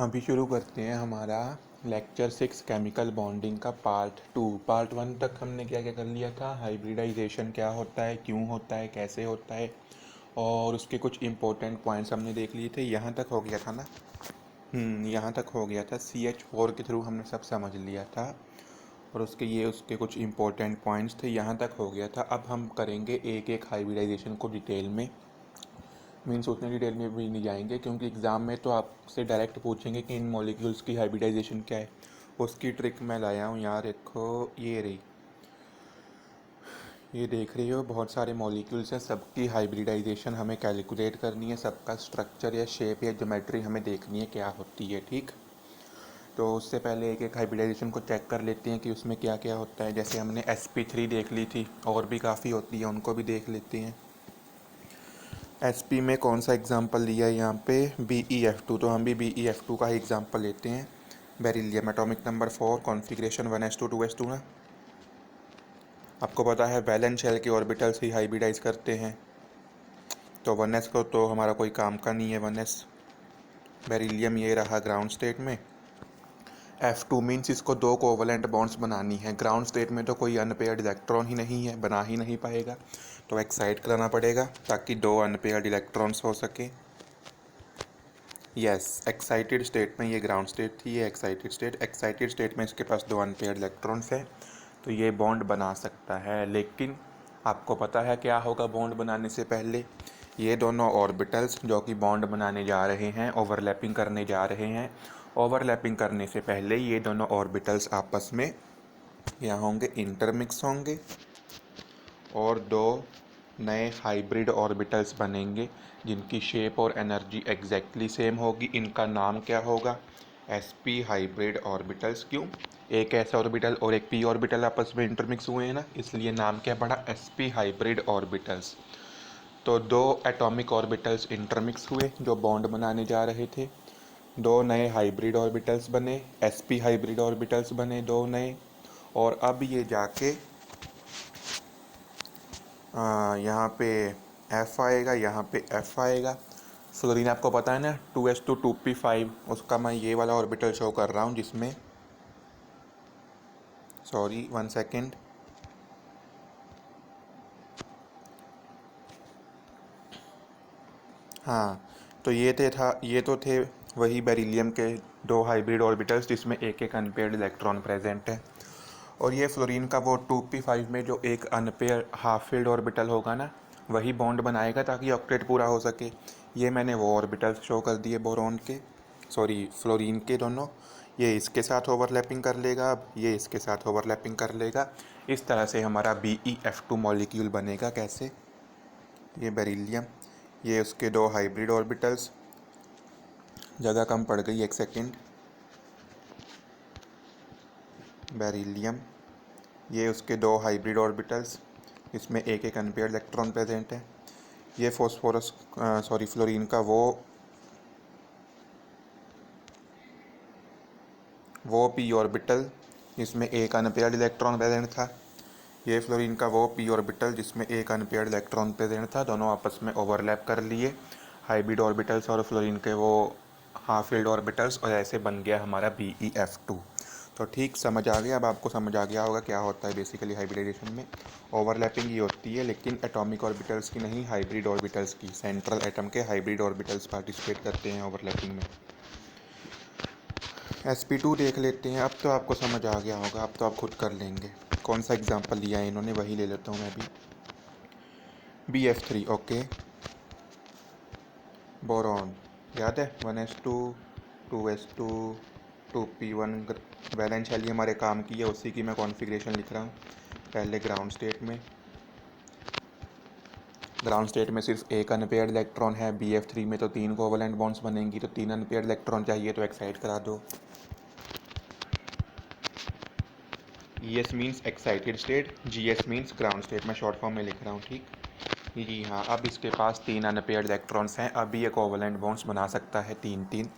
अभी शुरू करते हैं हमारा लेक्चर 6 केमिकल बॉन्डिंग का पार्ट 1 तक हमने क्या क्या कर लिया था। हाइब्रिडाइजेशन क्या होता है, क्यों होता है, कैसे होता है, और उसके कुछ इम्पोर्टेंट पॉइंट्स हमने देख लिए थे। यहाँ तक हो गया था ना। यहाँ तक हो गया था। CH4 के थ्रू हमने सब समझ लिया था और उसके कुछ इम्पोर्टेंट पॉइंट्स थे। यहाँ तक हो गया था। अब हम करेंगे एक एक हाइब्रिडाइजेशन को डिटेल में। मीन्स उतने डिटेल में भी नहीं जाएंगे क्योंकि एग्ज़ाम में तो आपसे डायरेक्ट पूछेंगे कि इन मॉलिक्यूल्स की हाइब्रिडाइजेशन क्या है। उसकी ट्रिक मैं लाया हूँ यहाँ। देखो ये रही, ये देख रही हो, बहुत सारे मॉलिक्यूल्स हैं, सबकी हाइब्रिडाइजेशन हमें कैलकुलेट करनी है। सबका स्ट्रक्चर या शेप या ज्योमेट्री हमें देखनी है क्या होती है। ठीक, तो उससे पहले एक एक हाइब्रिडाइजेशन को चेक कर लेते हैं कि उसमें क्या क्या होता है। जैसे हमने sp3 देख ली थी, और भी काफ़ी होती है, उनको भी देख लेते हैं। SP में कौन सा एग्जांपल लिया है यहाँ पे, BeF2, तो हम भी BeF2 का ही एग्जांपल लेते हैं। Beryllium atomic number 4, configuration 1s2 2s2 ना। आपको पता है वैलेंस शेल के ऑर्बिटल्स ही हाइब्रिडाइज करते हैं, तो 1s को तो हमारा कोई काम का नहीं है। 1s बेरिलियम ये रहा ग्राउंड स्टेट में। F2 मीन्स इसको दो कोवलेंट बॉन्ड्स बनानी है। ग्राउंड स्टेट में तो कोई अनपेयर्ड इलेक्ट्रॉन ही नहीं है, बना ही नहीं पाएगा, तो एक्साइट कराना पड़ेगा ताकि दो अनपेयर्ड इलेक्ट्रॉन्स हो सके। यस, एक्साइटेड स्टेट में ये ग्राउंड स्टेट थी, ये एक्साइटेड स्टेट में इसके पास दो अनपेयर्ड इलेक्ट्रॉन्स हैं, तो ये बॉन्ड बना सकता है। लेकिन आपको पता है क्या होगा बॉन्ड बनाने से पहले, ये दोनों ऑर्बिटल्स जो कि बॉन्ड बनाने जा रहे हैं, ओवरलैपिंग करने जा रहे हैं। ओवरलैपिंग करने से पहले ये दोनों ऑर्बिटल्स आपस में यहाँ होंगे, इंटरमिक्स होंगे, और दो नए हाइब्रिड ऑर्बिटल्स बनेंगे जिनकी शेप और एनर्जी एग्जैक्टली सेम होगी। इनका नाम क्या होगा, sp हाइब्रिड ऑर्बिटल्स। क्यों, एक s ऑर्बिटल और एक p ऑर्बिटल आपस में इंटरमिक्स हुए हैं ना, इसलिए नाम क्या पड़ा, sp हाइब्रिड ऑर्बिटल्स। तो दो एटॉमिक ऑर्बिटल्स इंटरमिक्स हुए जो बॉन्ड बनाने जा रहे थे, दो नए हाइब्रिड ऑर्बिटल्स बने, sp हाइब्रिड ऑर्बिटल्स बने दो नए। और अब ये जाके यहाँ पे F आएगा, यहाँ पे F आएगा। फ्लोरीन आपको पता है ना, 2s2 2p5, उसका मैं ये वाला ऑर्बिटल शो कर रहा हूँ जिसमें, सॉरी 1 सेकेंड, हाँ, तो ये तो थे वही बेरिलियम के दो हाइब्रिड ऑर्बिटल्स जिसमें एक एक अनपेयर्ड इलेक्ट्रॉन प्रेजेंट है। और ये फ्लोरीन का वो 2p5 में जो एक अनपेयर हाफ फील्ड ऑर्बिटल होगा ना, वही बॉन्ड बनाएगा ताकि ऑक्टेट पूरा हो सके। ये मैंने वो ऑर्बिटल्स शो कर दिए बोरॉन के, सॉरी फ्लोरीन के दोनों। ये इसके साथ ओवरलैपिंग कर लेगा, अब ये इसके साथ ओवरलैपिंग कर लेगा। इस तरह से हमारा BeF2 मॉलिक्यूल बनेगा। कैसे, ये बेरिलियम, ये उसके दो हाइब्रिड ऑर्बिटल्स, जगह कम पड़ गई, एक सेकेंड, बेरिलियम, ये उसके दो हाइब्रिड ऑर्बिटल्स, इसमें एक एक अनपेयर्ड इलेक्ट्रॉन प्रेजेंट है। ये फॉस्फोरस सॉरी फ्लोरीन का वो p ऑर्बिटल जिसमें एक अनपेयर्ड इलेक्ट्रॉन प्रेजेंट था। ये फ्लोरीन का वो p ऑर्बिटल जिसमें एक अनपेयर्ड इलेक्ट्रॉन प्रेजेंट था। दोनों आपस में ओवरलैप कर लिए, हाइब्रिड ऑर्बिटल्स और फ्लोरीन के वो हाफ फील्ड ऑर्बिटल्स, और ऐसे बन गया हमारा BeF2। तो ठीक समझ आ गया, अब आपको समझ आ गया होगा क्या होता है बेसिकली हाइब्रिडाइजेशन में। ओवरलैपिंग ही होती है, लेकिन एटॉमिक ऑर्बिटल्स की नहीं, हाइब्रिड ऑर्बिटल्स की। सेंट्रल एटम के हाइब्रिड ऑर्बिटल्स पार्टिसिपेट करते हैं ओवरलैपिंग में। sp2 देख लेते हैं। अब तो आपको समझ आ गया होगा, अब तो आप खुद कर लेंगे। कौन सा एग्जांपल लिया है इन्होंने, वही ले लेता हूँ मैं भी। BF3, ओके, बोरॉन याद है, 1s2 2s2 2p1, valence shell हमारे काम की है, उसी की मैं कॉन्फ़िगरेशन लिख रहा हूँ। पहले ग्राउंड स्टेट में सिर्फ एक अनपेयर्ड इलेक्ट्रॉन है। BF3 में तो तीन कोवलेंट बॉन्ड्स बनेंगी, तो तीन अनपेयर्ड इलेक्ट्रॉन चाहिए, तो एक्साइट करा दो। ES means excited state, GS means ground state, मैं शॉर्ट फॉर्म में लिख रहा हूँ। ठीक, जी हाँ, अब इसके पास तीन अनपेयर्ड इलेक्ट्रॉन्स हैं। अब ये कोवलेंट बॉन्ड्स बना सकता है तीन तीन,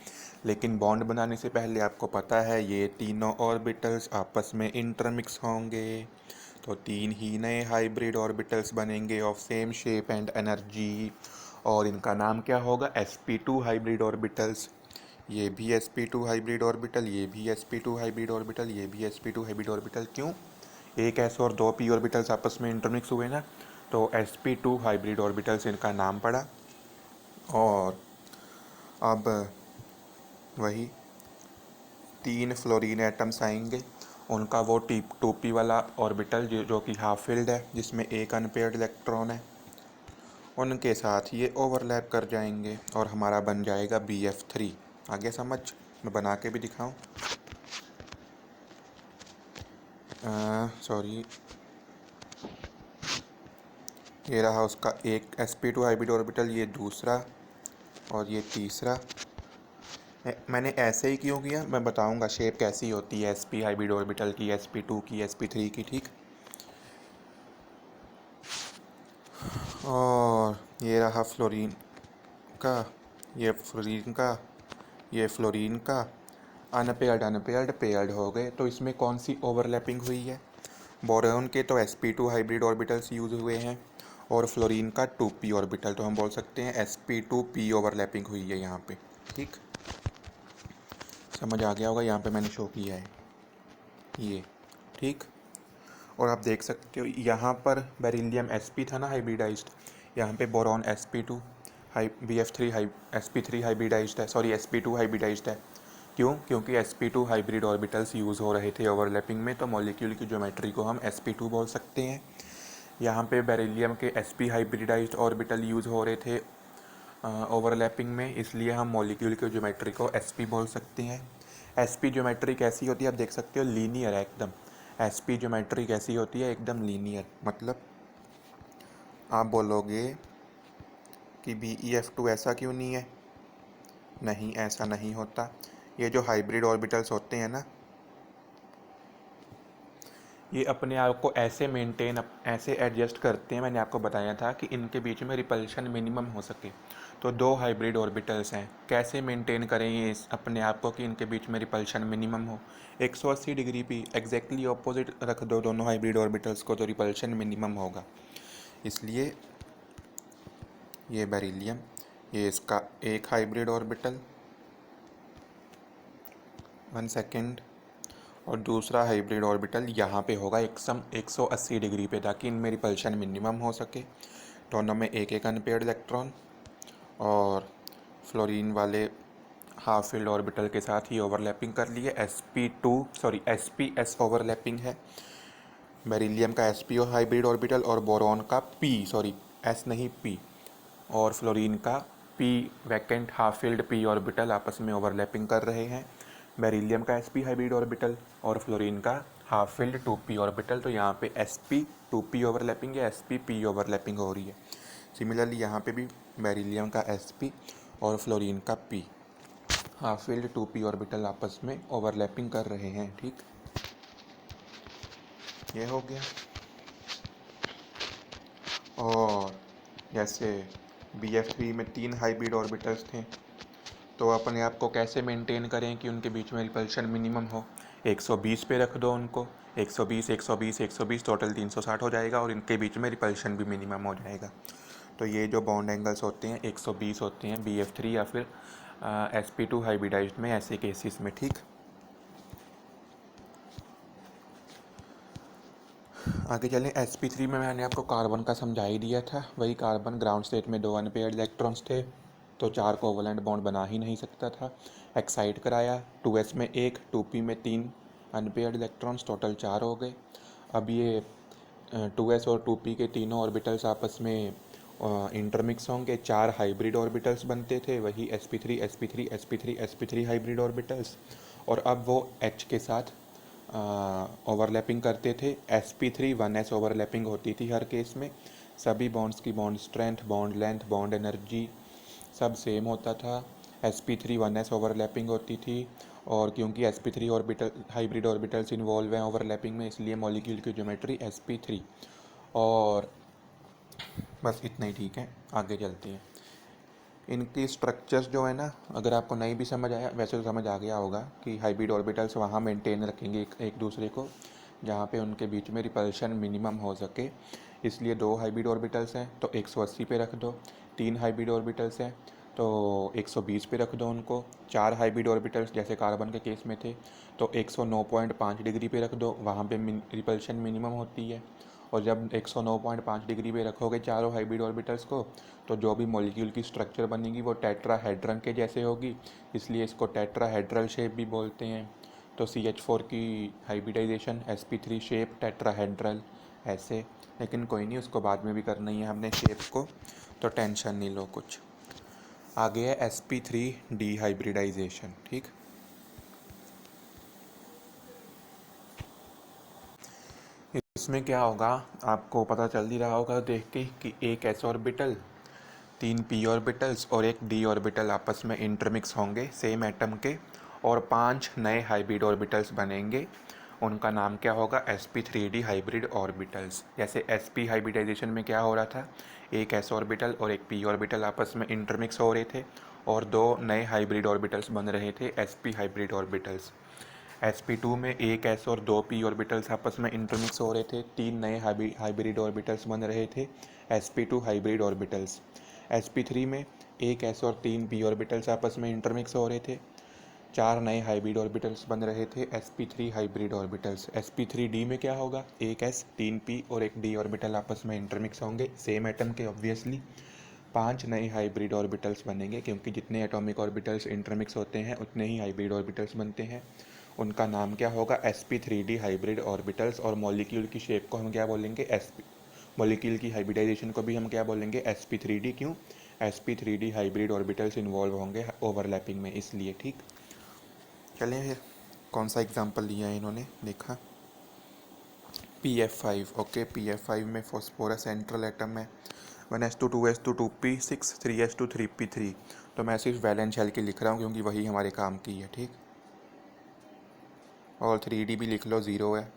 लेकिन बॉन्ड बनाने से पहले आपको पता है ये तीनों ऑर्बिटल्स आपस में इंटरमिक्स होंगे, तो तीन ही नए हाइब्रिड ऑर्बिटल्स बनेंगे of same shape and energy, और इनका नाम क्या होगा, sp2 हाइब्रिड ऑर्बिटल्स। ये भी sp2 हाइब्रिड ऑर्बिटल, ये भी sp2 हाइब्रिड ऑर्बिटल, ये भी sp2 हाइब्रिड ऑर्बिटल। क्यों? एक s और दो p ऑर्बिटल्स आपस में इंटरमिक्स हुए ना, तो sp2 हाइब्रिड ऑर्बिटल्स इनका नाम पड़ा। और अब वही 3 फ्लोरीन एटम्स आएंगे, उनका वो टी 2p वाला ऑर्बिटल जो कि हाफ फिल्ड है, जिसमें एक अनपेयर्ड इलेक्ट्रॉन है, उनके साथ ये ओवरलैप कर जाएंगे और हमारा बन जाएगा BF3। आगे समझ? मैं बना के भी दिखाऊं? सॉरी, ये रहा उसका एक sp2 हाइब्रिड ऑर्बिटल, ये दूसरा और ये तीसरा। मैंने ऐसे ही क्यों किया मैं बताऊंगा, शेप कैसी होती है sp हाइब्रिड ऑर्बिटल की, sp2 की, sp3 की, ठीक। और ये रहा फ्लोरीन का, ये फ्लोरीन का, ये फ्लोरीन का। अनपेयर्ड अनपेयर्ड पेयर्ड हो गए, तो इसमें कौन सी ओवरलैपिंग हुई है? बोरॉन के तो sp2 हाइब्रिड ऑर्बिटल्स यूज हुए हैं और फ्लोरीन का 2p ऑर्बिटल, तो हम बोल सकते हैं sp2p ओवरलैपिंग हुई है यहाँ पे, ठीक। समझ आ गया होगा, यहाँ पे मैंने शो किया है ये, ठीक। और आप देख सकते हो यहाँ पर बेरिलियम sp था ना हाइब्रिडाइज्ड, यहाँ पे बोरॉन sp2 हाई BF3 हाई sp3 हाइब्रिडाइज्ड है, सॉरी sp2 हाइब्रिडाइज्ड है। क्यों? क्योंकि sp2 हाइब्रिड ऑर्बिटल्स यूज़ हो रहे थे ओवरलैपिंग में, तो मॉलिक्यूल की ज्योमेट्री को हम sp2 बोल सकते हैं। यहाँ पे बेरिलियम के sp हाइब्रिडाइज्ड ऑर्बिटल यूज़ हो रहे थे ओवरलैपिंग में, इसलिए हम मॉलिक्यूल की ज्योमेट्री को sp बोल सकते हैं। sp ज्योमेट्री कैसी होती है आप देख सकते हो, लीनियर है एकदम। sp ज्योमेट्री कैसी होती है? एकदम लीनियर। मतलब आप बोलोगे कि BeF2 ऐसा क्यों नहीं है? नहीं, ऐसा नहीं होता। ये जो हाइब्रिड ऑर्बिटल्स होते हैं ना, ये अपने आप को ऐसे मेंटेन ऐसे एडजस्ट करते हैं, मैंने आपको बताया था कि इनके बीच में रिपल्शन मिनिमम हो सके। तो दो हाइब्रिड ऑर्बिटल्स हैं, कैसे मेंटेन करें ये अपने आप को कि इनके बीच में रिपल्शन मिनिमम हो? 180 डिग्री पे एग्जैक्टली ऑपोजिट रख दो दोनों हाइब्रिड ऑर्बिटल्स को, तो रिपल्शन मिनिमम होगा। इसलिए ये बेरिलियम, ये इसका एक हाइब्रिड ऑर्बिटल, 1 सेकेंड, और दूसरा हाइब्रिड ऑर्बिटल यहाँ पे होगा एकदम 180 डिग्री पे, ताकि इनमें रिपल्शन मिनिमम हो सके। दोनों में एक एक अनपेयर्ड इलेक्ट्रॉन, और फ्लोरीन वाले हाफ फील्ड ऑर्बिटल के साथ ही ओवरलैपिंग कर लिए। sps ओवरलैपिंग है। बेरिलियम का sp हाइब्रिड ऑर्बिटल और बोरॉन का s नहीं p, और फ्लोरीन का p vacant half field p orbital आपस में ओवरलैपिंग कर रहे हैं। बेरिलियम का sp हाइब्रिड ऑर्बिटल और फ्लोरीन का हाफ फील्ड 2p ऑर्बिटल, तो यहाँ पे sp 2p ओवरलैपिंग या sp p ओवरलैपिंग हो रही है। सिमिलरली यहाँ पे भी बेरिलियम का sp और फ्लोरीन का p half field 2p orbital आपस में ओवरलैपिंग कर रहे हैं, ठीक। ये हो गया। और जैसे BF3 में 3 हाइब्रिड ऑर्बिटल्स थे, तो अपने आप को कैसे मेंटेन करें कि उनके बीच में रिपल्शन मिनिमम हो? 120 पे रख दो उनको, 120 120 120, टोटल 360 हो जाएगा, और इनके बीच में रिपल्शन भी मिनिमम हो जाएगा। तो ये जो बॉन्ड एंगल्स होते हैं 120 होते हैं BF3 या फिर sp2 हाइब्रिडाइज्ड में, ऐसे केसेस में, ठीक। आगे चलें। sp3 में मैंने आपको कार्बन का समझा ही दिया था। वही कार्बन ग्राउंड स्टेट में 2 अनपेयर्ड इलेक्ट्रॉन्स थे, तो 4 कोवलेंट बॉन्ड बना ही नहीं सकता था। एक्साइट कराया, 2s में 1, 2p में 3 अनपेयर्ड इलेक्ट्रॉन्स, टोटल 4 हो गए। अब ये 2s और 2p के तीनों ऑर्बिटल्स आपस में इंटरमिक्स होंगे, 4 हाइब्रिड ऑर्बिटल्स बनते थे, वही sp3 sp3 sp3 sp3 hybrid orbitals. और अब वो h के साथ ओवरलैपिंग करते थे। sp3 1s ओवरलैपिंग होती थी हर केस में। सभी बॉन्ड्स की bond strength, bond length, bond energy सब सेम होता था। sp3 1s ओवरलैपिंग होती थी, और क्योंकि sp3 orbital hybrid orbitals involve हैं ओवरलैपिंग में, इसलिए मॉलिक्यूल की ज्योमेट्री sp3। और बस इतना ही, ठीक है। आगे चलते हैं। इनकी स्ट्रक्चर्स जो है ना, अगर आपको नहीं भी समझ आया, वैसे तो समझ आ गया होगा कि हाइब्रिड ऑर्बिटल्स वहाँ मेंटेन रखेंगे एक दूसरे को जहाँ पे उनके बीच में रिपल्शन मिनिमम हो सके। इसलिए 2 हाइब्रिड ऑर्बिटल्स हैं तो 180 पे रख दो। 3 हाइब्रिड ऑर्बिटल्स हैं तो 120 पे रख दो उनको। 4 हाइब्रिड ऑर्बिटल्स जैसे कार्बन के केस में थे तो 109.5 डिग्री पे रख दो, वहाँ पे रिपल्शन मिनिमम होती है। और जब 109.5 डिग्री पे रखोगे चारों हाइब्रिड ऑर्बिटल्स को, तो जो भी मॉलिक्यूल की स्ट्रक्चर बनेगी वो टेट्राहेड्रन के जैसे होगी, इसलिए इसको टेट्राहेड्रल शेप भी बोलते हैं। तो CH4 की हाइब्रिडाइजेशन sp3 शेप टेट्राहेड्रल ऐसे। लेकिन कोई नहीं, उसको बाद में भी करना ही है हमने शेप को, तो टेंशन नहीं लो कुछ। आगे है sp3 डिहाइब्रिडाइजेशन। ठीक, इसमें क्या होगा आपको पता चल ही रहा होगा देख के कि एक s ऑर्बिटल, 3 p ऑर्बिटल्स और एक d ऑर्बिटल आपस में इंटरमिक्स होंगे सेम एटम के, और 5 नए हाइब्रिड ऑर्बिटल्स बनेंगे। उनका नाम क्या होगा? sp3d hybrid orbitals. जैसे sp हाइब्रिडाइजेशन में क्या हो रहा था, एक s ऑर्बिटल और एक p ऑर्बिटल आपस में इंटरमिक्स हो रहे थे और 2 नए हाइब्रिड ऑर्बिटल्स बन रहे थे sp हाइब्रिड ऑर्बिटल्स। sp2 में एक s और 2 p ऑर्बिटल्स आपस में इंटरमिक्स हो रहे थे, 3 नए हाइब्रिड ऑर्बिटल्स बन रहे थे sp2 हाइब्रिड ऑर्बिटल्स। sp3 में एक s और 3 p ऑर्बिटल्स आपस में इंटरमिक्स हो रहे थे, 4 नए हाइब्रिड ऑर्बिटल्स बन रहे थे sp3 हाइब्रिड ऑर्बिटल्स। sp3d में क्या होगा, एक s 3 p और एक d ऑर्बिटल आपस में इंटरमिक्स होंगे सेम एटम के ऑब्वियसली, 5 नए हाइब्रिड ऑर्बिटल्स बनेंगे, क्योंकि जितने एटॉमिक ऑर्बिटल्स इंटरमिक्स होते हैं उतने ही हाइब्रिड ऑर्बिटल्स बनते हैं। उनका नाम क्या होगा? sp3d hybrid orbitals. और मॉलिक्यूल की शेप को हम क्या बोलेंगे? मॉलिक्यूल की हाइब्रिडाइजेशन को भी हम क्या बोलेंगे? sp3d। क्यों? sp3d हाइब्रिड ऑर्बिटल्स इन्वॉल्व होंगे ओवरलैपिंग में, इसलिए। ठीक, चलें फिर कौन सा एग्जांपल लिया है इन्होंने देखा। pf5। ओके, pf5 में फॉस्फोरस सेंट्रल एटम है, 1s2 2s2 2p6 3s2 3p3। तो मैं सिर्फ वैलेंस शेल की लिख रहा हूँ क्योंकि वही हमारे काम की है। ठीक, और 3d भी लिख लो, 0 है।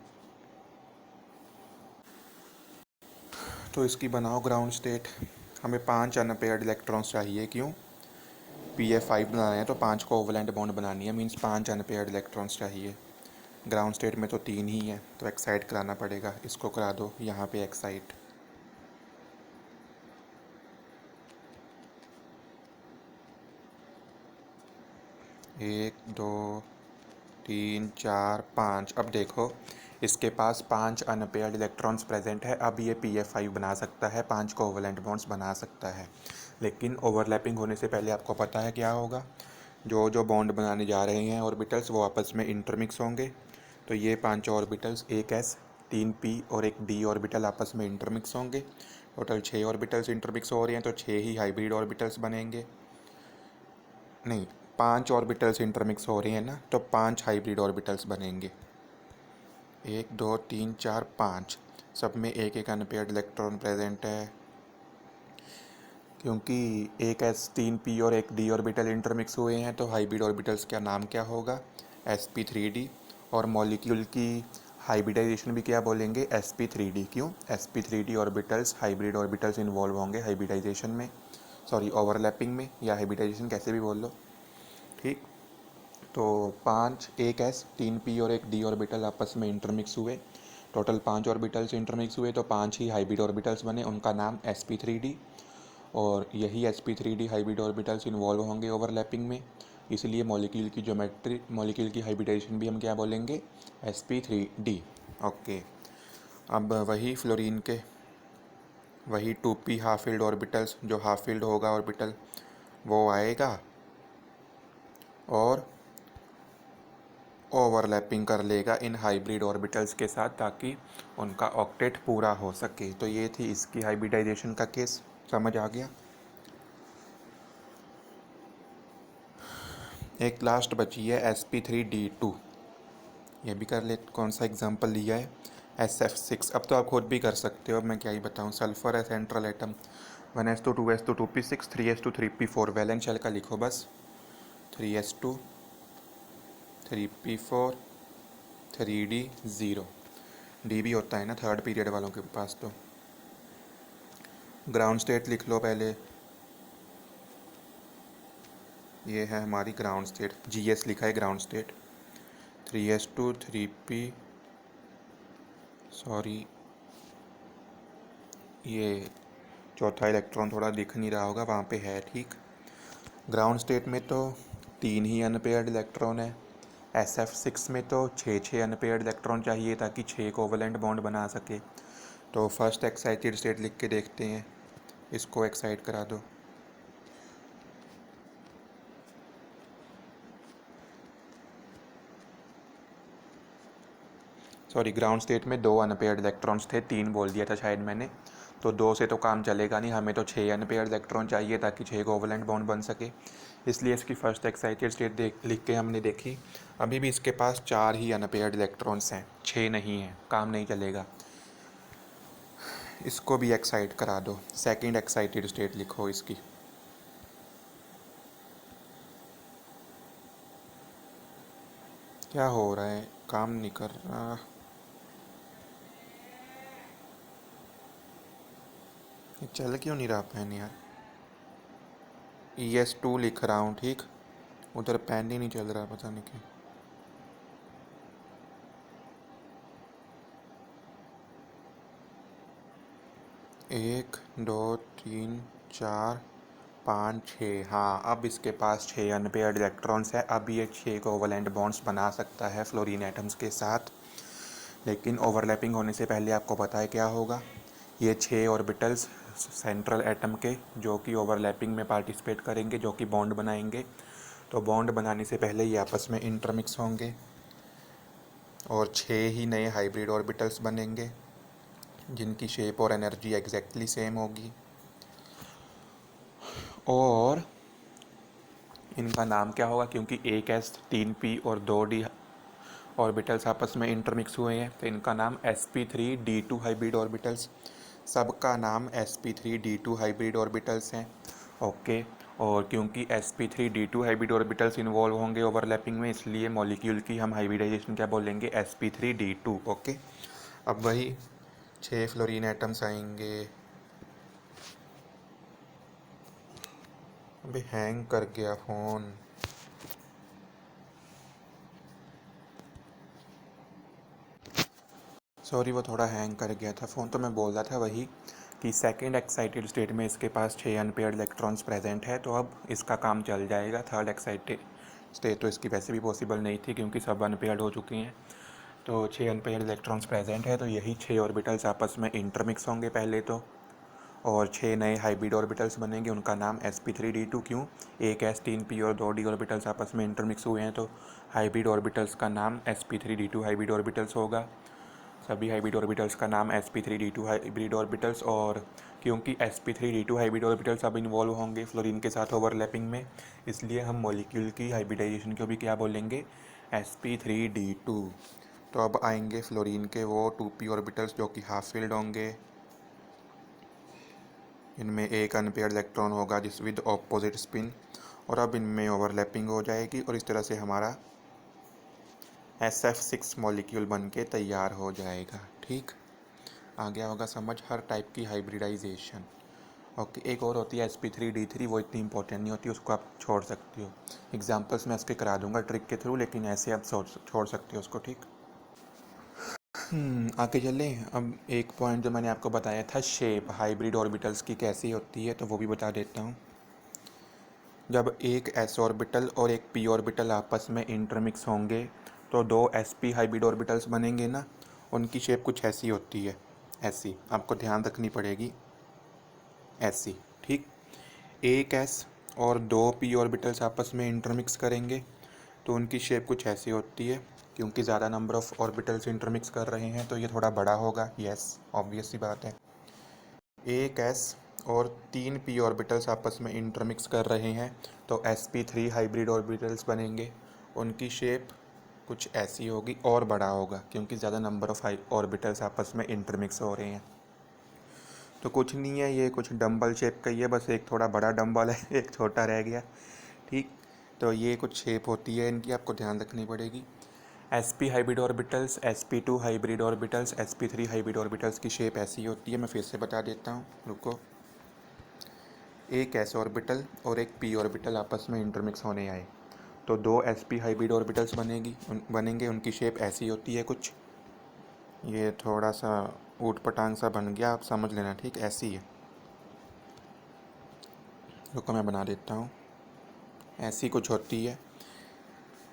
तो इसकी बनाओ ग्राउंड स्टेट। हमें 5 अनपेयर्ड इलेक्ट्रॉन्स चाहिए। क्यों? pf5 बनाना है तो 5 को कोवैलेंट बॉन्ड बनानी है, मीन्स 5 अनपेयर्ड इलेक्ट्रॉन्स चाहिए। ग्राउंड स्टेट में तो 3 ही है, तो एक्साइट कराना पड़ेगा। इसको करा दो यहाँ पे एक्साइट। एक, दो, 3, 4, 5। अब देखो, इसके पास 5 अनपेयर्ड इलेक्ट्रॉन्स प्रेजेंट है। अब ये pf5 बना सकता है, 5 कोवैलेंट बॉन्ड्स बना सकता है। लेकिन ओवरलैपिंग होने से पहले आपको पता है क्या होगा, जो जो बॉन्ड बनाने जा रहे हैं ऑर्बिटल्स वो आपस में इंटरमिक्स होंगे। तो ये 5 ऑर्बिटल्स, एक s 3 p और एक d ऑर्बिटल आपस में इंटरमिक्स होंगे। टोटल 6 ऑर्बिटल्स इंटरमिक्स हो रहे हैं, तो 6 ही हाइब्रिड ऑर्बिटल्स बनेंगे। नहीं, 5 ऑर्बिटल्स इंटरमिक्स हो रही हैं ना, तो 5 हाइब्रिड ऑर्बिटल्स बनेंगे। 1 2 3 4 5, सब में एक एक अनपेयर्ड इलेक्ट्रॉन प्रेजेंट है। क्योंकि एक s 3 p और एक d ऑर्बिटल इंटरमिक्स हुए हैं, तो हाइब्रिड ऑर्बिटल्स का नाम क्या होगा? sp3d। और मॉलिक्यूल की हाइब्रिडाइजेशन भी क्या बोलेंगे? sp3d। क्यों? sp3d orbitals hybrid orbitals involve होंगे हाइब्रिडाइजेशन में, सॉरी ओवरलैपिंग में, या हाइब्रिडाइजेशन कैसे भी बोल लो। ठीक, तो 5, एक s 3 p और एक d ऑर्बिटल आपस में इंटरमिक्स हुए। टोटल 5 ऑर्बिटल्स इंटरमिक्स हुए, तो 5 ही हाइब्रिड ऑर्बिटल्स बने, उनका नाम sp3d। और यही sp3d हाइब्रिड ऑर्बिटल्स इन्वॉल्व होंगे ओवरलैपिंग में, इसलिए मॉलिक्यूल की ज्योमेट्री, मॉलिक्यूल की हाइब्रिडाइजेशन भी हम क्या बोलेंगे? sp3d। ओके, अब वही फ्लोरीन के वही 2p हाफ फील्ड ऑर्बिटल्स, जो हाफ फील्ड होगा ऑर्बिटल वो आएगा और ओवरलैपिंग कर लेगा इन हाइब्रिड ऑर्बिटल्स के साथ, ताकि उनका ऑक्टेट पूरा हो सके। तो ये थी इसकी हाइब्रिडाइजेशन का केस, समझ आ गया। एक लास्ट बची है sp3d2। ये भी कर ले। कौन सा एग्जांपल लिया है? SF6। अब तो आप खुद भी कर सकते हो, अब मैं क्या ही बताऊँ। सल्फर है central atom, 1s2 2s2 2p6 3s2 3p4। Valence shell का लिखो बस, 3s2 3p4 3d 0। डी भी होता है ना थर्ड पीरियड वालों के पास। तो ग्राउंड स्टेट लिख लो पहले। ये है हमारी ग्राउंड स्टेट, GS लिखा है ground state. 3s2 3p, sorry ये चौथा इलेक्ट्रॉन थोड़ा दिख नहीं रहा होगा, वहाँ पे है। ठीक, ग्राउंड स्टेट में तो 3 ही अनपेयर्ड इलेक्ट्रॉन है। SF6 में तो 6 अनपेयर्ड इलेक्ट्रॉन चाहिए ताकि 6 कोवलेंट बॉन्ड बना सके। तो फर्स्ट एक्साइटेड स्टेट लिख के देखते हैं, इसको एक्साइट करा दो। सॉरी, ग्राउंड स्टेट में 2 अनपेयर्ड इलेक्ट्रॉन्स थे, 3 बोल दिया था शायद मैंने। तो 2 से तो काम चलेगा नहीं, हमें तो 6 अनपेयर्ड इलेक्ट्रॉन चाहिए ताकि 6 कोवलेंट बॉन्ड बन सके। इसलिए इसकी फर्स्ट एक्साइटेड स्टेट लिख के हमने देखी। अभी भी इसके पास 4 ही अनपेयर्ड इलेक्ट्रॉन्स हैं, 6 नहीं हैं, काम नहीं चलेगा। इसको भी एक्साइट करा दो, सेकंड एक्साइटेड स्टेट लिखो इसकी। क्या हो रहा है, काम नहीं कर रहा। ये चल क्यों नहीं रहा पेन यार। ES2 लिख रहा हूँ, ठीक, उधर पेन ही नहीं चल रहा, पता नहीं क्यों। 1 2 3 4 5 6, हाँ अब इसके पास 6 अनपेयर्ड इलेक्ट्रॉन्स है। अब ये 6 कोवलेंट बॉन्ड्स बना सकता है फ्लोरीन एटम्स के साथ। लेकिन ओवरलैपिंग होने से पहले आपको पता है क्या होगा, ये 6 ऑर्बिटल्स सेंट्रल एटम के जो कि ओवरलैपिंग में पार्टिसिपेट करेंगे, जो कि बॉन्ड बनाएंगे। तो बॉन्ड बनाने से पहले ये आपस में इंटरमिक्स होंगे और 6 ही नए हाइब्रिड ऑर्बिटल्स बनेंगे जिनकी शेप और एनर्जी एग्जैक्टली सेम होगी। और इनका नाम क्या होगा, क्योंकि एक S 3P और 2D ऑर्बिटल्स आपस में इंटरमिक्स हुए हैं, तो इनका नाम sp3d2 हाइब्रिड ऑर्बिटल्स, सबका नाम sp3d2 हाइब्रिड ऑर्बिटल्स हैं। ओके। और क्योंकि sp3d2 हाइब्रिड ऑर्बिटल्स इन्वॉल्व होंगे ओवरलैपिंग में, इसलिए मॉलिक्यूल की हम हाइब्रिडाइजेशन क्या बोलेंगे, sp3d2। ओके। अब वही 6 फ्लोरीन एटम्स आएंगे। अबे हैंग कर गया फ़ोन। सॉरी, वो थोड़ा हैंग कर गया था फ़ोन। तो मैं बोल रहा था वही कि सेकंड एक्साइटेड स्टेट में इसके पास 6 अनपेयर्ड इलेक्ट्रॉन्स प्रेजेंट है, तो अब इसका काम चल जाएगा। थर्ड एक्साइटेड स्टेट तो इसकी वैसे भी पॉसिबल नहीं थी क्योंकि सब अनपेयर्ड हो चुकी हैं। तो 6 अनपेयर्ड इलेक्ट्रॉन्स प्रेजेंट है, तो यही 6 ऑर्बिटल्स आपस में इंटरमिक्स होंगे पहले तो, और 6 नए हाइब्रिड ऑर्बिटल्स बनेंगे, उनका नाम sp3d2। क्यों, एक S 3P और 2D ऑर्बिटल्स आपस में इंटरमिक्स हुए हैं, तो हाइब्रिड ऑर्बिटल्स का नाम sp3d2 हाइब्रिड ऑर्बिटल्स होगा। सभी हाइब्रिड ऑर्बिटल्स का नाम sp3d2 हाइब्रिड ऑर्बिटल्स। और क्योंकि sp3d2 हाइब्रिड ऑर्बिटल्स अब इन्वॉल्व होंगे फ्लोरीन के साथ ओवरलैपिंग में, इसलिए हम मॉलिक्यूल की हाइब्रिडाइजेशन को भी क्या बोलेंगे, sp3d2। तो अब आएंगे फ्लोरीन के वो 2p ऑर्बिटल्स जो कि हाफ फिल्ड होंगे। इनमें एक अनपेयर्ड इलेक्ट्रॉन होगा जिस विद ऑपोजिट स्पिन, और अब इनमें ओवरलैपिंग हो जाएगी और इस तरह से हमारा SF6 मॉलिक्यूल बन के तैयार हो जाएगा। ठीक, आ गया होगा समझ हर टाइप की हाइब्रिडाइजेशन। ओके, एक और होती है sp3d3, वो इतनी इंपॉर्टेंट नहीं होती, उसको आप छोड़ सकते हो। एग्जांपल्स मैं इसके करा दूंगा ट्रिक के थ्रू, लेकिन ऐसे आप छोड़ सकते हो उसको। ठीक, आगे चलें। अब एक पॉइंट जो मैंने आपको बताया था, शेप हाइब्रिड ऑर्बिटल्स की कैसी होती है, तो वो भी बता देता हूँ। जब एक s ऑर्बिटल और एक p ऑर्बिटल आपस में इंटरमिक्स होंगे तो 2 sp हाइब्रिड ऑर्बिटल्स बनेंगे ना, उनकी शेप कुछ ऐसी होती है, ऐसी आपको ध्यान रखनी पड़ेगी, ऐसी। ठीक, एक s और 2 p ऑर्बिटल्स आपस में इंटरमिक्स करेंगे तो उनकी शेप कुछ ऐसी होती है। क्योंकि ज़्यादा नंबर ऑफ ऑर्बिटल्स इंटरमिक्स कर रहे हैं तो ये थोड़ा बड़ा होगा, यस ऑब्वियस सी बात है। एक s और 3 p ऑर्बिटल्स आपस में इंटरमिक्स कर रहे हैं तो sp3 हाइब्रिड ऑर्बिटल्स बनेंगे, उनकी शेप कुछ ऐसी होगी और बड़ा होगा क्योंकि ज़्यादा नंबर ऑफ ऑर्बिटल्स आपस में इंटरमिक्स हो रहे हैं। तो कुछ नहीं है, ये कुछ डंबल शेप का ही है, बस एक थोड़ा बड़ा डंबल है एक छोटा रह गया। ठीक, तो ये कुछ शेप होती है इनकी, आपको ध्यान रखनी पड़ेगी। sp hybrid orbitals, sp2 hybrid orbitals, sp3 hybrid orbitals की शेप ऐसी होती है। मैं फिर से बता देता हूँ, रुको। एक s ऑर्बिटल और एक p ऑर्बिटल आपस में इंटरमिक्स होने आए तो 2 sp हाइब्रिड ऑर्बिटल्स बनेंगे, उनकी शेप ऐसी होती है कुछ। ये थोड़ा सा ऊट पटांग सा बन गया, आप समझ लेना। ठीक, ऐसी है, रुको मैं बना देता हूँ। ऐसी कुछ होती है।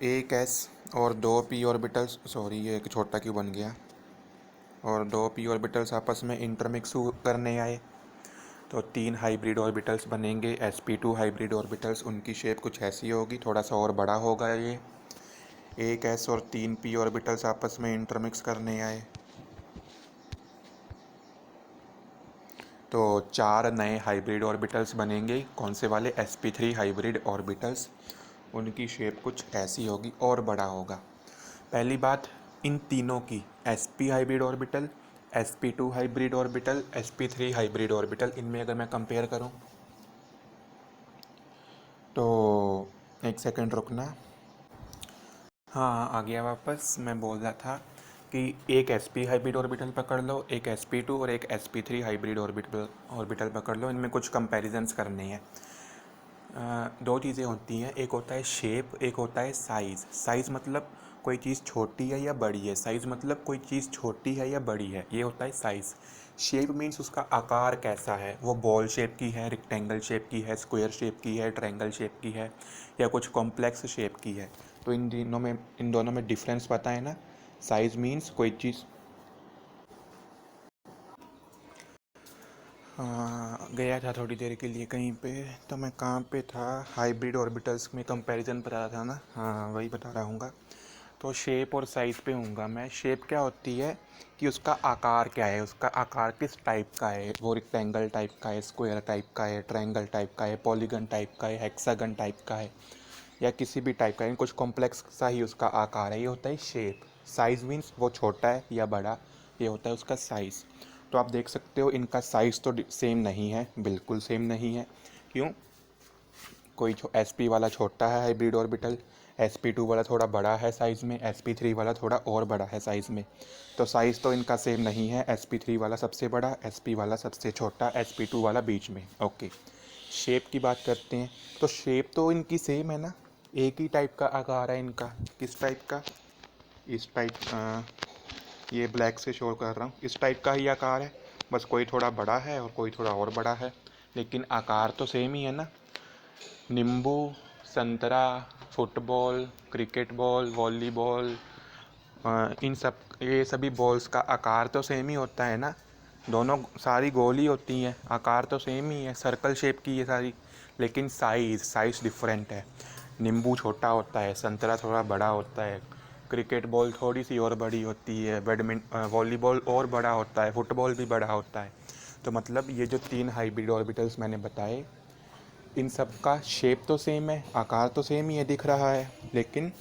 एक एस और दो पी ऑर्बिटल्स, सॉरी ये एक छोटा क्यों बन गया, और दो पी ऑर्बिटल्स आपस में इंटरमिक्स करने आए तो तीन हाइब्रिड ऑर्बिटल्स बनेंगे, sp2 हाइब्रिड ऑर्बिटल्स। उनकी शेप कुछ ऐसी होगी, थोड़ा सा और बड़ा होगा ये। एक एस और तीन पी ऑर्बिटल्स आपस में इंटरमिक्स करने आए तो चार नए हाइब्रिड ऑर्बिटल्स बनेंगे। कौन से वाले? sp3 hybrid orbitals. उनकी शेप कुछ ऐसी होगी और बड़ा होगा। पहली बात, इन तीनों की sp hybrid orbital, sp2 hybrid orbital, sp3 hybrid orbital, इनमें अगर मैं कंपेयर करूं तो एक सेकंड रुकना। हाँ, आ गया वापस। मैं बोल रहा था कि एक sp हाइब्रिड ऑर्बिटल पकड़ लो, एक sp2 और एक sp3 हाइब्रिड ऑर्बिटल पकड़ लो। इनमें कुछ कंपैरिजंस करने हैं। दो चीज़ें होती हैं, एक होता है शेप, एक होता है साइज़। साइज़ मतलब कोई चीज़ छोटी है या बड़ी है, साइज़ मतलब कोई चीज़ छोटी है या बड़ी है, ये होता है साइज़। शेप मीन्स उसका आकार कैसा है, वो बॉल शेप की है, रेक्टेंगल शेप की है, स्क्वायर शेप की है, ट्रायंगल शेप की है, या कुछ कॉम्प्लेक्स शेप की है। तो इन दोनों में डिफरेंस पता है ना। साइज़ मीन्स कोई चीज़। हाँ, गया था थोड़ी देर के लिए कहीं पे, तो मैं कहाँ पे था? हाइब्रिड ऑर्बिटल्स में कंपैरिजन बता रहा था ना। हाँ, वही बता रहा हूँगा। तो शेप और साइज़ पे हूँगा मैं। शेप क्या होती है कि उसका आकार क्या है, उसका आकार किस टाइप का है, वो रेक्टेंगल टाइप का है, स्क्वायर टाइप का है, ट्रायंगल टाइप का है, पॉलीगन टाइप का है, हेक्सागन टाइप का है, या किसी भी टाइप का है, कुछ कॉम्प्लेक्स सा ही उसका आकार है, ये होता है शेप। साइज़ मीन्स वो छोटा है या बड़ा, ये होता है उसका साइज़। तो आप देख सकते हो इनका साइज़ तो सेम नहीं है, बिल्कुल सेम नहीं है। क्यों? कोई sp वाला छोटा है हाइब्रिड ऑर्बिटल, sp2 वाला थोड़ा बड़ा है साइज़ में, sp3 वाला थोड़ा और बड़ा है साइज़ में। तो साइज़ तो इनका सेम नहीं है, sp3 वाला सबसे बड़ा, sp वाला सबसे छोटा, sp2 वाला बीच में। ओके, शेप की बात करते हैं। तो शेप तो इनकी सेम है ना, एक ही टाइप का आकार है इनका। किस टाइप का? इस टाइप, ये ब्लैक से शो कर रहा हूँ, इस टाइप का ही आकार है, बस कोई थोड़ा बड़ा है और कोई थोड़ा और बड़ा है, लेकिन आकार तो सेम ही है ना। नींबू, संतरा, फुटबॉल, क्रिकेट बॉल, वॉलीबॉल, इन सब, ये सभी बॉल्स का आकार तो सेम ही होता है ना। दोनों सारी गोल ही होती हैं, आकार तो सेम ही है, सर्कल शेप की ये सारी। लेकिन साइज़ डिफरेंट है। नींबू छोटा होता है, संतरा थोड़ा बड़ा होता है, क्रिकेट बॉल थोड़ी सी और बड़ी होती है, वॉलीबॉल और बड़ा होता है, फुटबॉल भी बड़ा होता है। तो मतलब ये जो तीन हाइब्रिड ऑर्बिटल्स मैंने बताए, इन सब का शेप तो सेम है, आकार तो सेम ही है दिख रहा है, लेकिन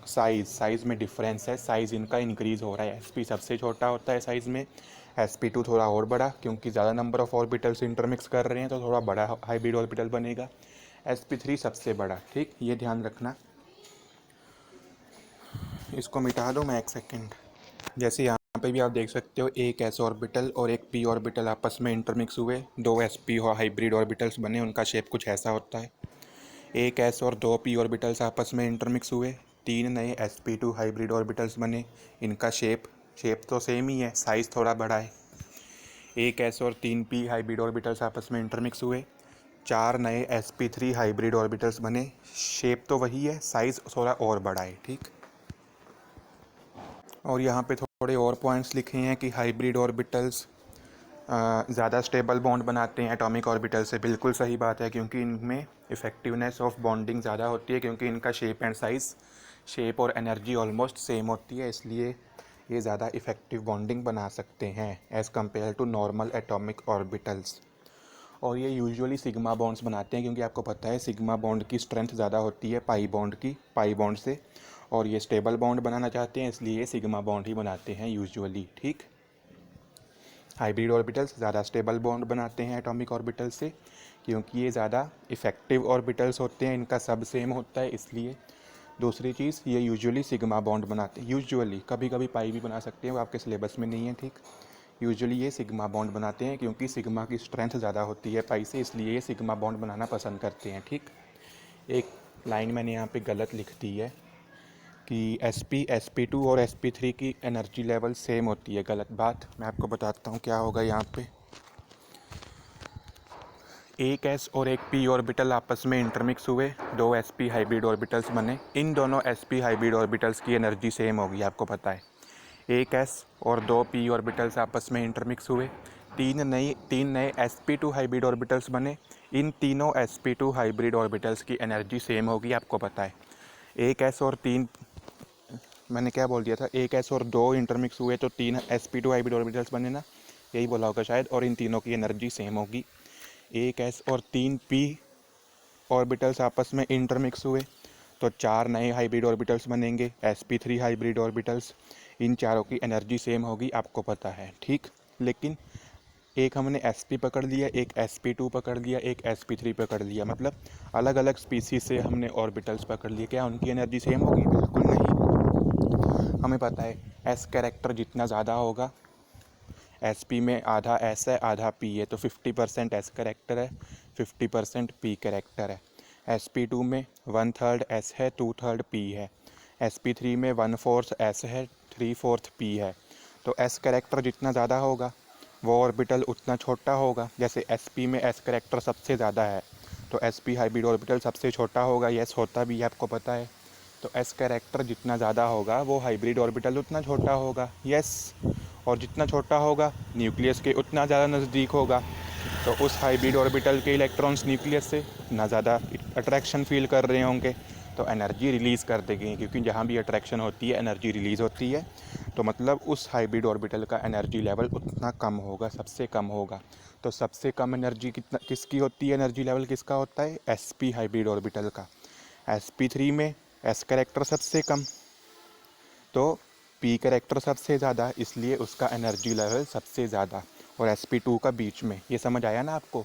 साइज़ में डिफरेंस है। साइज़ इनका इंक्रीज़ हो रहा है, sp सबसे छोटा होता है साइज़ में, sp2 थोड़ा और बड़ा, क्योंकि ज़्यादा नंबर ऑफ ऑर्बिटल्स इंटरमिक्स कर रहे हैं तो थोड़ा बड़ा हाइब्रिड ऑर्बिटल बनेगा, sp3 सबसे बड़ा। ठीक, ये ध्यान रखना। इसको मिटा दो मैं एक सेकेंड। जैसे यहाँ पे भी आप देख सकते हो, एक s ऑर्बिटल और एक p ऑर्बिटल आपस में इंटरमिक्स हुए, दो sp हाइब्रिड ऑर्बिटल्स बने, उनका शेप कुछ ऐसा होता है। एक s और दो p ऑर्बिटल्स आपस में इंटरमिक्स हुए, तीन नए sp2 हाइब्रिड ऑर्बिटल्स बने, इनका शेप तो सेम ही है, साइज़ थोड़ा बड़ा है। एक s और तीन p हाइब्रिड ऑर्बिटल्स आपस में इंटरमिक्स हुए, चार नए sp3 हाइब्रिड ऑर्बिटल्स बने, शेप तो वही है, साइज़ थोड़ा और बड़ा है। ठीक, और यहाँ पे थोड़े और पॉइंट्स लिखे हैं कि हाइब्रिड ऑर्बिटल्स ज़्यादा स्टेबल बॉन्ड बनाते हैं एटॉमिक ऑर्बिटल से। बिल्कुल सही बात है, क्योंकि इनमें इफ़ेक्टिवनेस ऑफ बॉन्डिंग ज़्यादा होती है, क्योंकि इनका शेप एंड साइज़, शेप और एनर्जी ऑलमोस्ट सेम होती है, इसलिए ये ज़्यादा इफ़ेक्टिव बॉन्डिंग बना सकते हैं as compare to normal atomic orbitals. और ये यूजुअली सिग्मा बॉन्ड्स बनाते हैं, क्योंकि आपको पता है सिग्मा बॉन्ड की स्ट्रेंथ ज़्यादा होती है पाई बॉन्ड से, और ये स्टेबल बॉन्ड बनाना चाहते हैं, इसलिए ये सिग्मा बॉन्ड ही बनाते हैं यूजुअली। ठीक, हाइब्रिड ऑर्बिटल्स ज़्यादा स्टेबल बॉन्ड बनाते हैं एटॉमिक ऑर्बिटल से, क्योंकि ये ज़्यादा इफ़ेक्टिव ऑर्बिटल्स होते हैं, इनका सब सेम होता है इसलिए। दूसरी चीज़, ये यूजुअली सिग्मा बॉन्ड बनाते हैं, यूजुअली, कभी कभी पाई भी बना सकते हैं, वो आपके सिलेबस में नहीं है। ठीक, यूजुअली ये सिग्मा बॉन्ड बनाते हैं, क्योंकि सिग्मा की स्ट्रेंथ ज़्यादा होती है पाई से, इसलिए ये सिग्मा बॉन्ड बनाना पसंद करते हैं। ठीक, एक लाइन मैंने यहाँ पे गलत लिख दी है कि sp2 और sp3 की एनर्जी लेवल सेम होती है, गलत बात। मैं आपको बताता हूँ क्या होगा यहाँ पे। एक s और एक p ऑर्बिटल आपस में इंटरमिक्स हुए, दो sp हाइब्रिड ऑर्बिटल्स बने। इन दोनों sp हाइब्रिड ऑर्बिटल्स की एनर्जी सेम होगी, आपको पता है। एक s और दो p ऑर्बिटल्स आपस में इंटरमिक्स हुए, तीन नए sp2 हाइब्रिड ऑर्बिटल्स बने। इन तीनों sp2 हाइब्रिड ऑर्बिटल्स की एनर्जी सेम होगी, आपको पता है। एक s और तीन, मैंने क्या बोल दिया था, एक s और दो इंटरमिक्स हुए तो तीन sp2 हाइब्रिड ऑर्बिटल्स बने ना, यही बोला होगा शायद। और इन तीनों की एनर्जी सेम होगी। एक s और तीन p ऑर्बिटल्स आपस में इंटरमिक्स हुए तो चार नए हाइब्रिड ऑर्बिटल्स बनेंगे, sp3 हाइब्रिड ऑर्बिटल्स। इन चारों की एनर्जी सेम होगी, आपको पता है, ठीक। लेकिन एक हमने sp पकड़ लिया, एक sp2 पकड़ लिया, एक sp3 पकड़ लिया, मतलब अलग अलग स्पीसीज से हमने ऑर्बिटल्स पकड़ लिए। क्या उनकी एनर्जी सेम होगी? बिल्कुल नहीं। हमें पता है s कैरेक्टर जितना ज़्यादा होगा, sp में आधा s है आधा p है, तो 50% s कैरेक्टर है, 50% p कैरेक्टर है। sp2 में 1/3 s है, 2/3 p है। sp3 में 1/4 s है, 3/4 p है। तो s कैरेक्टर जितना ज़्यादा होगा वो ऑर्बिटल उतना छोटा होगा। जैसे sp में s कैरेक्टर सबसे ज़्यादा है तो sp हाइब्रिड ऑर्बिटल सबसे छोटा होगा। यस होता भी है, आपको पता है। तो s कैरेक्टर जितना ज़्यादा होगा वो हाइब्रिड ऑर्बिटल उतना छोटा होगा। यस, और जितना छोटा होगा न्यूक्लियस के उतना ज़्यादा नज़दीक होगा। तो उस हाइब्रिड ऑर्बिटल के इलेक्ट्रॉन्स न्यूक्लियस से ना ज़्यादा अट्रैक्शन फील कर रहे होंगे तो एनर्जी रिलीज़ कर देंगे, क्योंकि जहाँ भी अट्रैक्शन होती है एनर्जी रिलीज़ होती है। तो मतलब उस हाइब्रिड ऑर्बिटल का एनर्जी लेवल उतना कम होगा, सबसे कम होगा। तो सबसे कम एनर्जी किसकी होती है? एनर्जी लेवल किसका होता है? sp हाइब्रिड ऑर्बिटल का। sp3 में s कैरेक्टर सबसे कम तो p कैरेक्टर सबसे ज़्यादा, इसलिए उसका एनर्जी लेवल सबसे ज़्यादा। और sp2 का बीच में, ये समझ आया ना आपको?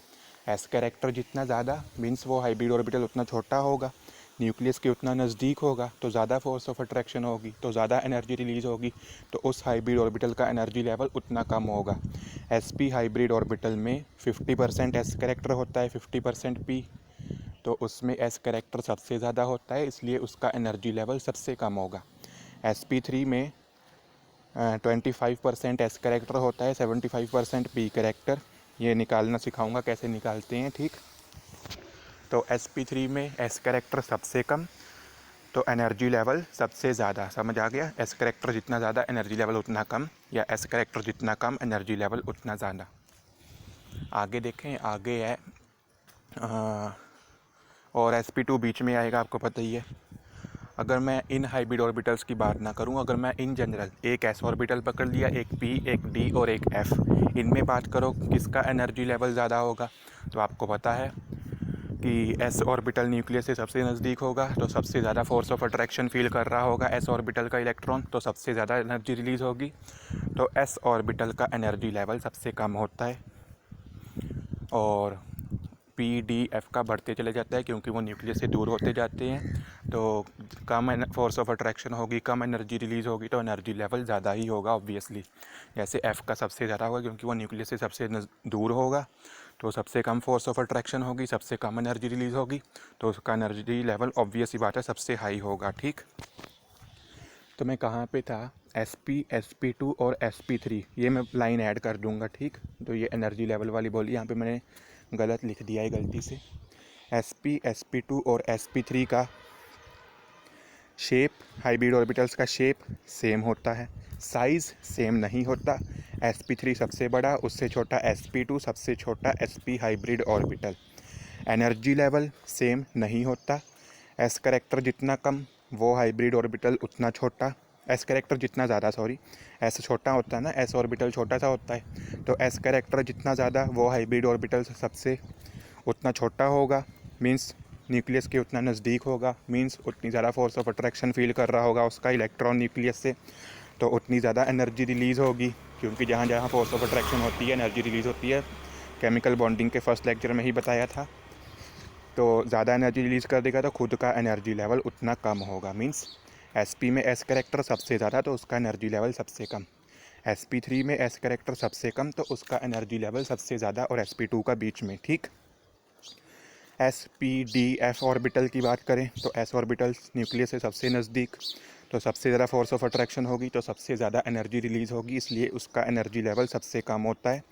s कैरेक्टर जितना ज़्यादा मीन्स वो हाइब्रिड ऑर्बिटल उतना छोटा होगा, न्यूक्लियस के उतना नज़दीक होगा, तो ज़्यादा फोर्स ऑफ अट्रैक्शन होगी, तो ज़्यादा एनर्जी रिलीज़ होगी, तो उस हाइब्रिड ऑर्बिटल का एनर्जी लेवल उतना कम होगा। sp हाइब्रिड ऑर्बिटल में 50% s कैरेक्टर होता है, 50% p, तो उसमें s कैरेक्टर सबसे ज़्यादा होता है, इसलिए उसका एनर्जी लेवल सबसे कम होगा। sp3 में 25% एस कैरेक्टर होता है, 75% पी कैरेक्टर। ये निकालना सिखाऊंगा कैसे निकालते हैं, ठीक। तो sp3 में एस कैरेक्टर सबसे कम तो एनर्जी लेवल सबसे ज़्यादा। समझ आ गया? एस कैरेक्टर जितना ज़्यादा एनर्जी लेवल उतना कम, या एस कैरेक्टर जितना कम एनर्जी लेवल उतना ज़्यादा। आगे देखें, आगे है और sp2 बीच में आएगा, आपको पता ही है। अगर मैं इन हाइब्रिड ऑर्बिटल्स की बात ना करूं, अगर मैं इन जनरल एक s ऑर्बिटल पकड़ लिया, एक p, एक d और एक f, इनमें बात करो किसका एनर्जी लेवल ज़्यादा होगा, तो आपको पता है कि s ऑर्बिटल न्यूक्लियस से सबसे नज़दीक होगा, तो सबसे ज़्यादा फोर्स ऑफ अट्रैक्शन फील कर रहा होगा s ऑर्बिटल का इलेक्ट्रॉन, तो सबसे ज़्यादा एनर्जी रिलीज़ होगी। तो s ऑर्बिटल का एनर्जी लेवल सबसे कम होता है और पी डी एफ का बढ़ते चले जाता है, क्योंकि वो न्यूक्लियस से दूर होते जाते हैं। तो कम फोर्स ऑफ अट्रैक्शन होगी, कम एनर्जी रिलीज़ होगी, तो एनर्जी लेवल ज़्यादा ही होगा ऑब्वियसली। जैसे एफ़ का सबसे ज़्यादा होगा क्योंकि वो न्यूक्लियस से सबसे दूर होगा, तो सबसे कम फोर्स ऑफ अट्रैक्शन होगी, सबसे कम एनर्जी रिलीज़ होगी, तो उसका एनर्जी लेवल ऑब्वियस ही बात है सबसे हाई होगा, ठीक। तो मैं कहाँ पे था? sp sp2 और sp3, ये मैं लाइन ऐड कर दूंगा, ठीक। तो ये एनर्जी लेवल वाली बोली यहाँ पे मैंने गलत लिख दिया है गलती से। sp sp2 और sp3 का शेप, हाइब्रिड ऑर्बिटल्स का शेप सेम होता है, साइज़ सेम नहीं होता। sp3 सबसे बड़ा, उससे छोटा sp2, सबसे छोटा sp hybrid orbital. Energy level same नहीं होता। एस कैरेक्टर जितना कम वो हाइब्रिड ऑर्बिटल उतना छोटा, एस कैरेक्टर जितना ज़्यादा, सॉरी, एस छोटा होता है ना, एस ऑर्बिटल छोटा सा होता है, तो एस कैरेक्टर जितना ज़्यादा वो हाइब्रिड ऑर्बिटल सबसे उतना छोटा होगा, मींस न्यूक्लियस के उतना नज़दीक होगा, मींस उतनी ज़्यादा फोर्स ऑफ अट्रैक्शन फील कर रहा होगा उसका इलेक्ट्रॉन न्यूक्लियस से, तो उतनी ज़्यादा एनर्जी रिलीज़ होगी, क्योंकि जहाँ जहाँ फोर्स ऑफ अट्रैक्शन होती है एनर्जी रिलीज़ होती है। केमिकल बॉन्डिंग के फर्स्ट लेक्चर में ही बताया था। तो ज़्यादा एनर्जी रिलीज़ कर देगा तो खुद का एनर्जी लेवल उतना कम होगा, मींस sp में s कैरेक्टर सबसे ज़्यादा तो उसका एनर्जी लेवल सबसे कम, sp3 में s कैरेक्टर सबसे कम तो उसका एनर्जी लेवल सबसे ज़्यादा, और sp2 का बीच में, ठीक। s p d f orbital की बात करें तो s ऑर्बिटल न्यूक्लियस से सबसे नज़दीक, तो सबसे ज़्यादा फोर्स ऑफ अट्रैक्शन होगी, तो सबसे ज़्यादा एनर्जी रिलीज़ होगी, इसलिए उसका एनर्जी लेवल सबसे कम होता है।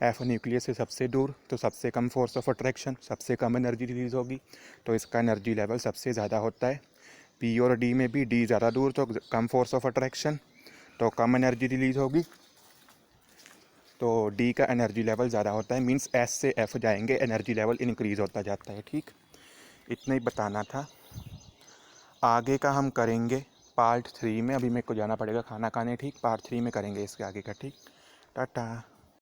एफ न्यूक्लियस से सबसे दूर तो सबसे कम फोर्स ऑफ अट्रैक्शन, सबसे कम एनर्जी रिलीज होगी, तो इसका एनर्जी लेवल सबसे ज़्यादा होता है। पी और डी में भी डी ज़्यादा दूर तो कम फोर्स ऑफ अट्रैक्शन, तो कम एनर्जी रिलीज होगी, तो डी का एनर्जी लेवल ज़्यादा होता है। मींस एस से एफ जाएंगे, एनर्जी लेवल इंक्रीज़ होता जाता है। ठीक, इतना ही बताना था। आगे का हम करेंगे पार्ट 3 में। अभी मेरे को जाना पड़ेगा खाना खाने। ठीक, पार्ट 3 में करेंगे इसके आगे का। ठीक, टाटा।